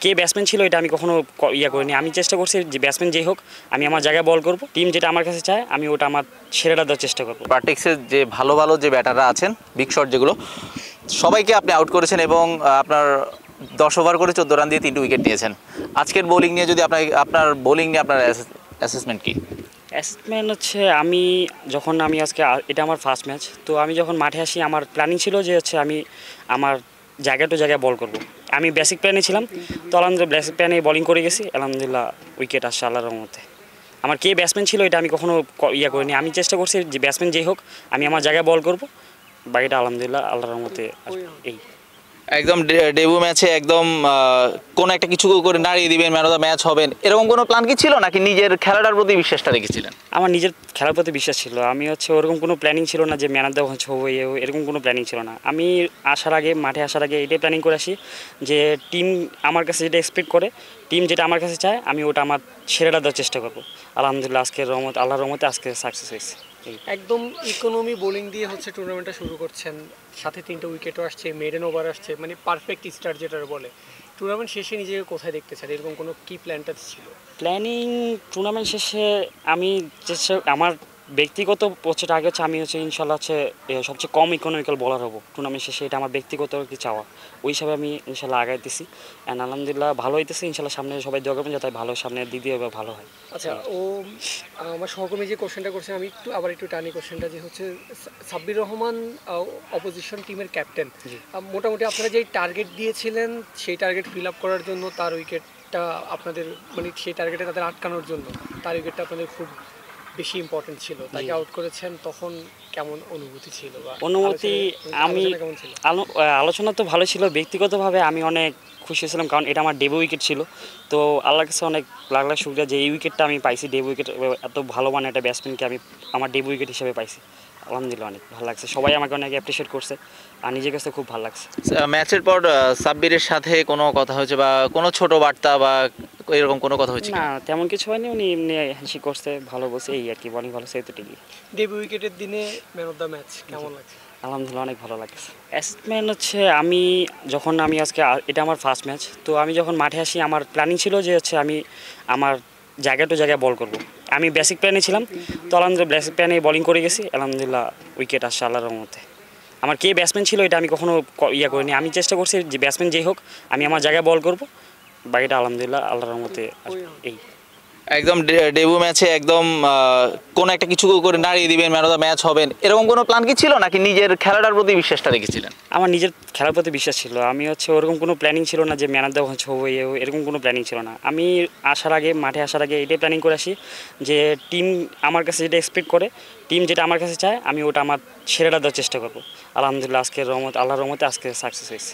কে batsman ছিল এটা আমি কখনো করিনি। আমি চেষ্টা করছি যে ব্যাটসম্যান যেই হোক আমি আমার জায়গায় বল করব, টিম যেটা আমার কাছে চায় আমি ওটা আমার সেরাটা দেওয়ার চেষ্টা করব। পার্টিক্সের যে ভালো ভালো যে ব্যাটাররা আছেন বিগ শট যেগুলো সবাইকে আপনি আউট করেছেন এবং আপনার 10 ওভার করে 14 রান দিয়ে 3টে উইকেট নিয়েছেন। আজকের বোলিং নিয়ে যদি আপনার বোলিং নিয়ে আপনার অ্যাসেসমেন্ট কি? অ্যাসেসমেন্ট হচ্ছে আমি আজকে এটা আমার ফার্স্ট ম্যাচ, তো আমি যখন মাঠে আসি আমার প্ল্যানিং ছিল যে হচ্ছে আমি আমার জায়গা টু জায়গায় বল করব। আমি বেসিক প্ল্যানে ছিলাম, তো আলহামদুলিল্লাহ বেসিক প্ল্যানে বোলিং করে গেছি, আলহামদুলিল্লাহ উইকেট আসছে আল্লাহর রহমতে। আমার কে ব্যাটসম্যান ছিল এটা আমি কখনো করিনি। আমি চেষ্টা করছি যে ব্যাটসম্যান যেই হোক আমি আমার জায়গায় বল করব, বাকিটা আলহামদুলিল্লাহ আল্লাহর রহমতে এই। একদম ডেবু ম্যাচে একদম কোন একটা কিছু করে নাড়িয়ে দিবেন, ম্যান অফ দ্য ম্যাচ হবেন, এরকম কোনো প্ল্যান কি ছিল নাকি নিজের খেলাটার প্রতি বিশ্বাসটা রেখেছিলেন? আমার নিজের খেলার প্রতি বিশ্বাস ছিল। আমি ওরকম কোনো প্ল্যানিং ছিল না যে ম্যান অফ দ্য ম্যাচ হবো, এরকম কোনো প্ল্যানিং ছিল না। আমি মাঠে আসার আগে এটাই প্ল্যানিং করে আসি যে টিম আমার কাছে যেটা এক্সপেক্ট করে, টিম যেটা আমার কাছে চায় আমি ওটা আমার সেরাটা দেওয়ার চেষ্টা করবো। আলহামদুলিল্লাহ আল্লাহর রহমতে আজকে সাকসেস হয়েছে। একদম ইকোনমি বোলিং দিয়ে টুর্নামেন্টটা শুরু করছেন, সাথে 3টে উইকেটও আসছে, মেডেন ওভার আসছে, মানে পারফেক্ট স্টার্ট যেটা বলে। টুর্নামেন্ট শেষে নিজেকে কোথায় দেখতে চান, এরকম কোনো কি প্ল্যানটা ছিল? টুর্নামেন্ট শেষে আমি আমার ব্যক্তিগত টার্গেট হচ্ছে আমি ইনশাল্লাহ সবচেয়ে কম ইকোনমিক্যাল বলার হবো টুর্নামেন্ট শেষে। এটা আমার ব্যক্তিগত কি চাওয়া, ওই হিসাবে আমি ইনশাল্লাহ আগাইতেছি। অ্যান্ড আলহামদুলিল্লাহ ভালো হইতেছে ইনশাল্লাহ। সামনে সবাই দোয়া করবেন যাতে ভালো সামনের দিক দিয়ে ভালো হয়। আচ্ছা, আমার সহকর্মী যে কোশ্চেনটা করছেন আমি আবার একটু টানি কোশ্চেনটা, যে হচ্ছে সাব্বির রহমান অপোজিশন টিমের ক্যাপ্টেন, মোটামুটি আপনারা যেই টার্গেট দিয়েছিলেন সেই টার্গেট ফিল আপ করার জন্য তার উইকেটটা আপনাদের, মানে সেই টার্গেটে তাদের আটকানোর জন্য তার উইকেটটা আপনাদের খুব বেশি ইম্পর্টেন্ট ছিল, তাকে আউট করেছেন, তখন কেমন অনুভূতি ছিল? আলোচনা তো ভালো ছিল। ব্যক্তিগতভাবে আমি অনেক খুশি ছিলাম, কারণ এটা আমার ডেবু উইকেট ছিল। তো আল্লাহর কাছে অনেক লাখ লাখ শুকরিয়া যে এই উইকেটটা আমি পাইছি, ডেবু উইকেট, এত ভালো মানে একটা ব্যাটসম্যানকে আমি আমার ডেবু উইকেট হিসেবে পাইছি। আলহামদুলিল্লাহ অনেক ভালো লাগছে, সবাই আমাকে অনেক অ্যাপ্রিসিয়েট করছে আর নিজের কাছে খুব ভালো লাগছে। ম্যাচের পর সাব্বিরের সাথে কোনো কথা হয়েছে বা কোনো ছোট বার্তা বা এরকম কোনো কথা হয়েছে? না, তেমন কিছু হয়নি। উনি এমনি হাসি করছে, ভালো বলছে, এই আর কি। বলিং ভালো, সেই তো ঠিকই। ডেবু উইকেটের দিনে ম্যান অফ দ্য ম্যাচ কেমন লাগছে? আলহামদুলিল্লাহ অনেক ভালো লাগছে। অ্যাসেসমেন্ট হচ্ছে আমি আজকে এটা আমার ফার্স্ট ম্যাচ, তো আমি যখন মাঠে আসি আমার প্ল্যানিং ছিল যে হচ্ছে আমি আমার জায়গা টু জায়গায় বল করব। আমি বেসিক প্ল্যানে ছিলাম, তো আলহামদুলিল্লাহ বেসিক প্ল্যানে বোলিং করে গেছি, আলহামদুলিল্লাহ উইকেট আসছে আল্লাহর রহমতে। আমার কে ব্যাটসম্যান ছিল এটা আমি কখনো করিনি। আমি চেষ্টা করছি যে ব্যাটসম্যান যেই হোক আমি আমার জায়গায় বল করব, বাকিটা আলহামদুলিল্লাহ আল্লাহর রহমতে এই। একদম ডেবু ম্যাচে একদম কোন একটা কিছু করে নাড়িয়ে দিবেন, ম্যান অফ দ্য ম্যাচ হবেন, এরকম কোনো প্ল্যান কি ছিল নাকি নিজের খেলাটার প্রতি বিশ্বাসটা রেখেছিলেন? আমার নিজের খেলার প্রতি বিশ্বাস ছিল। আমি ওরকম কোনো প্ল্যানিং ছিল না যে ম্যান অফ দ্য ম্যাচ হবো, এরকম কোনো প্ল্যানিং ছিল না। আমি মাঠে আসার আগে এটাই প্ল্যানিং করে আসি যে টিম আমার কাছে যেটা এক্সপেক্ট করে, টিম যেটা আমার কাছে চায় আমি ওটা আমার সেরাটা দেওয়ার চেষ্টা করবো। আলহামদুলিল্লাহ আল্লাহর রহমতে আজকে সাকসেস হয়েছে।